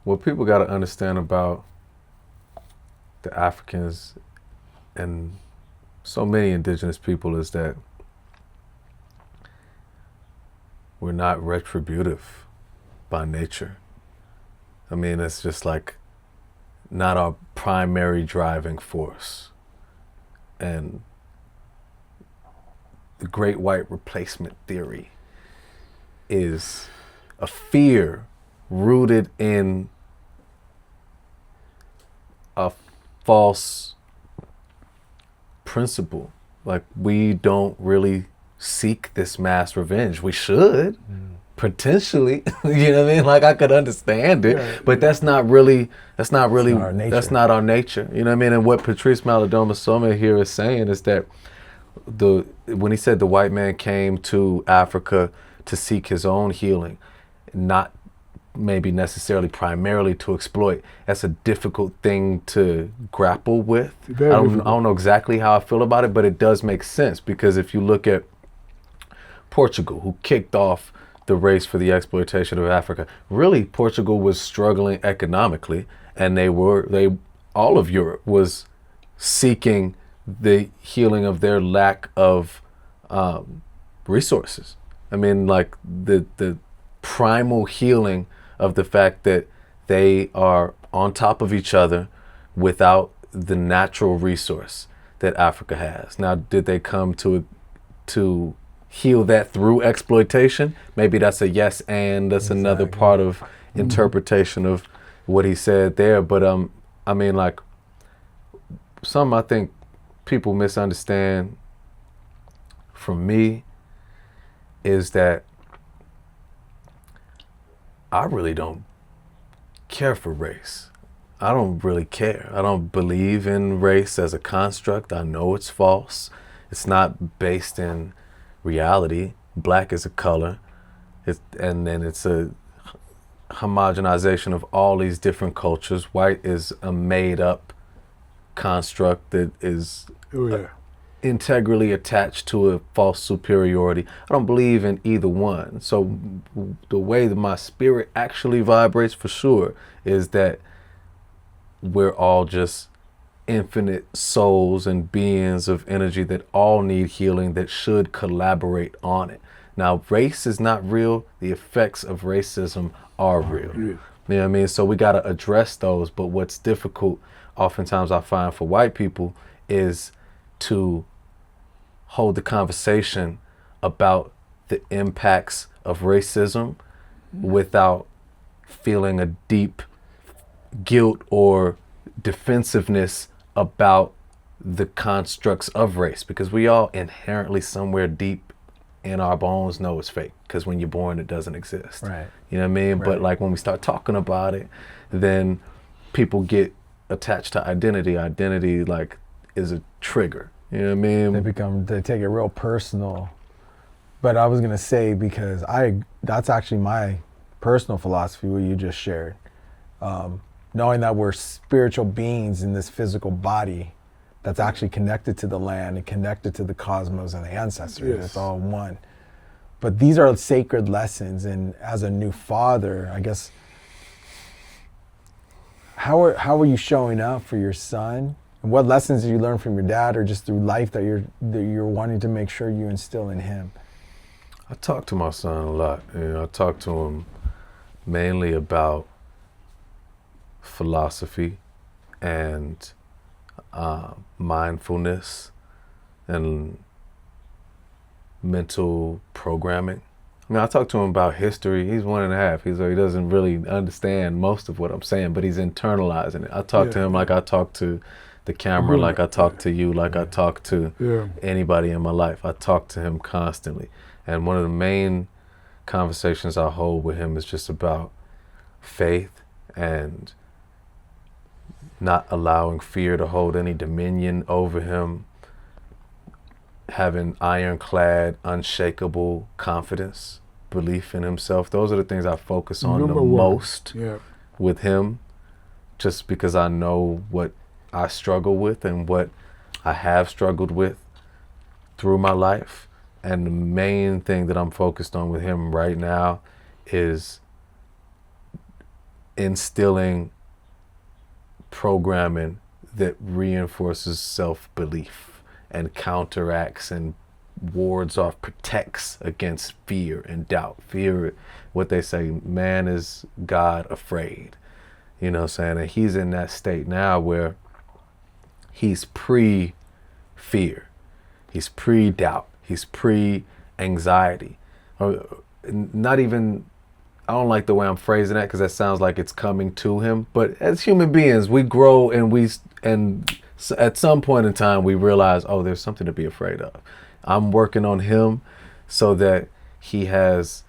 what people got to understand about the Africans and so many indigenous people is that we're not retributive by nature. I mean, it's just like not our primary driving force. And the great white replacement theory is a fear rooted in a false principle. Like, we don't really seek this mass revenge. We should, potentially. You know what I mean? Like, I could understand it, but that's not our nature. You know what I mean? And what Patrice Malidoma Somé here is saying is that when he said the white man came to Africa to seek his own healing, not maybe necessarily primarily to exploit, that's a difficult thing to grapple with. I don't know exactly how I feel about it, but it does make sense, because if you look at Portugal, who kicked off the race for the exploitation of Africa, really Portugal was struggling economically, and all of Europe was seeking the healing of their lack of resources. I mean, like the primal healing of the fact that they are on top of each other without the natural resource that Africa has. Now, did they come to heal that through exploitation? Maybe that's a yes, and that's another part of interpretation of what he said there. But I mean, like, some I think people misunderstand from me is that I really don't care for race. I don't really care. I don't believe in race as a construct. I know it's false. It's not based in reality. Black is a color. And then it's a homogenization of all these different cultures. White is a made up construct that is integrally attached to a false superiority. I don't believe in either one. So the way that my spirit actually vibrates, for sure, is that we're all just infinite souls and beings of energy that all need healing, that should collaborate on it. Now, race is not real. The effects of racism are real. You know what I mean? So we got to address those. But what's difficult, oftentimes I find, for white people is to hold the conversation about the impacts of racism without feeling a deep guilt or defensiveness about the constructs of race, because we all inherently somewhere deep in our bones know it's fake, because when you're born it doesn't exist. Right. You know what I mean? Right. But like when we start talking about it, then people get attached to identity. Identity like is a trigger. You know what I mean? They take it real personal. But I was gonna say, because that's actually my personal philosophy, what you just shared. Knowing that we're spiritual beings in this physical body that's actually connected to the land and connected to the cosmos and the ancestors. Yes. It's all one. But these are sacred lessons, and as a new father, I guess, how are you showing up for your son? And what lessons did you learn from your dad, or just through life that you're wanting to make sure you instill in him? I talk to my son a lot. I talk to him mainly about philosophy and mindfulness and mental programming. I mean, I talk to him about history. He's 1.5. He doesn't really understand most of what I'm saying, but he's internalizing it. I talk to him like I talk to the camera, like I talk to you, like I talk to anybody in my life. I talk to him constantly. And one of the main conversations I hold with him is just about faith and not allowing fear to hold any dominion over him, having ironclad, unshakable confidence, belief in himself. Those are the things I focus on the most with him, just because I know what I struggle with and what I have struggled with through my life. And the main thing that I'm focused on with him right now is instilling programming that reinforces self-belief and counteracts and wards off, protects against fear and doubt. Fear, what they say, man is God afraid. You know what I'm saying? And he's in that state now where he's pre-fear. He's pre-doubt. He's pre-anxiety. Not even, I don't like the way I'm phrasing that because that sounds like it's coming to him. But as human beings, we grow and at some point in time we realize, oh, there's something to be afraid of. I'm working on him so that he has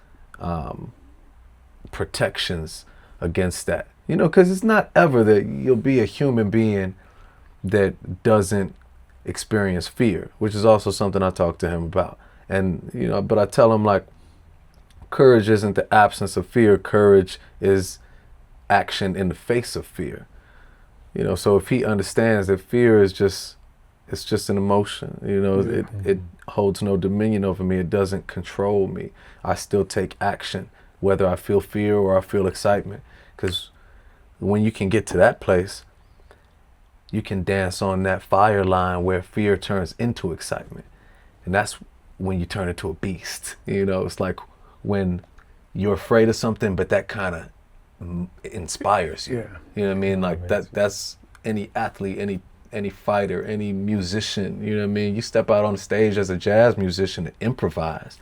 protections against that. You know, because it's not ever that you'll be a human being that doesn't experience fear, which is also something I talk to him about. And, you know, but I tell him, like, courage isn't the absence of fear. Courage is action in the face of fear. You know, so if he understands that fear is just, it's just an emotion, you know, it holds no dominion over me. It doesn't control me. I still take action, whether I feel fear or I feel excitement. Because when you can get to that place, you can dance on that fire line where fear turns into excitement. And that's when you turn into a beast. You know, it's like when you're afraid of something, but that kind of inspires you. Yeah. You know what I mean? Like that's any athlete, any fighter, any musician, you know what I mean? You step out on the stage as a jazz musician and improvise.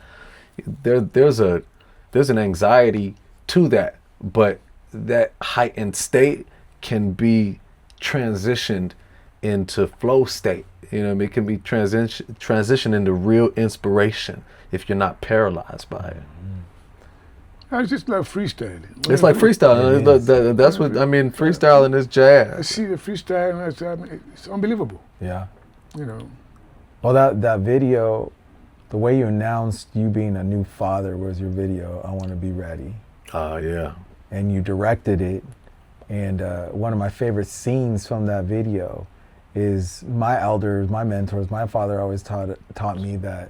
There's an anxiety to that, but that heightened state can be transitioned into flow state. You know what I mean? It can be transitioned into real inspiration if you're not paralyzed by it. It's just like freestyling. It's like freestyling. That's what I mean. Freestyling is jazz. I see the freestyle, and it's unbelievable. Yeah. You know. Well, that video, the way you announced you being a new father was your video, I Want to Be Ready. Yeah. And you directed it. And one of my favorite scenes from that video is my elders, my mentors, my father always taught me that,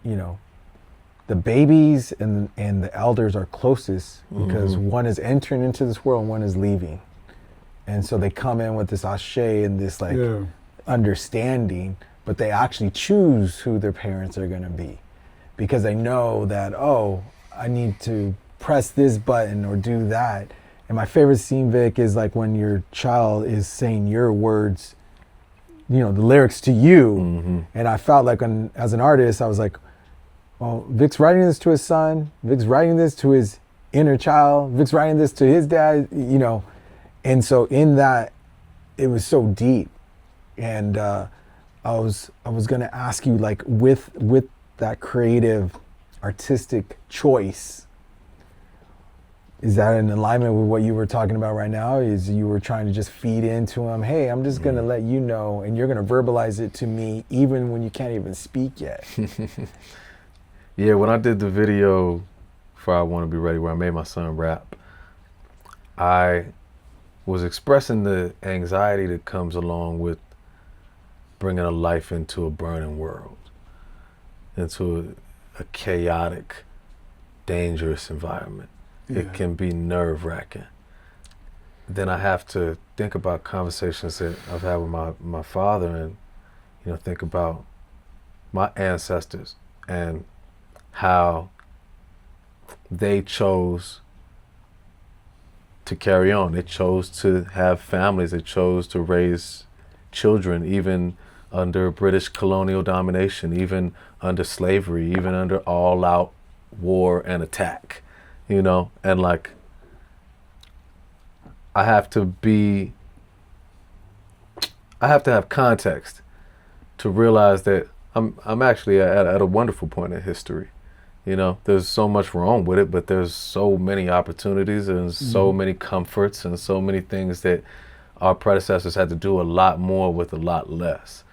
you know, the babies and the elders are closest because one is entering into this world and one is leaving. And so they come in with this ashe and this understanding, but they actually choose who their parents are going to be because they know that, oh, I need to press this button or do that. And my favorite scene, Vic, is like when your child is saying your words, you know, the lyrics to you. And I felt like as an artist, I was like, well, Vic's writing this to his son. Vic's writing this to his inner child. Vic's writing this to his dad, you know. And so in that, it was so deep. And I was going to ask you, like, with that creative, artistic choice, is that in alignment with what you were talking about right now? Is you were trying to just feed into him, hey, I'm just going to let you know, and you're going to verbalize it to me even when you can't even speak yet. Yeah, when I did the video for I Want to Be Ready, where I made my son rap, I was expressing the anxiety that comes along with bringing a life into a burning world, into a chaotic, dangerous environment. Yeah. It can be nerve-wracking. Then I have to think about conversations that I've had with my father and, you know, think about my ancestors and how they chose to carry on. They chose to have families. They chose to raise children, even under British colonial domination, even under slavery, even under all-out war and attack, you know? And like, I have to have context to realize that I'm actually at a wonderful point in history. You know, there's so much wrong with it, but there's so many opportunities and so many comforts and so many things that our predecessors had to do a lot more with a lot less.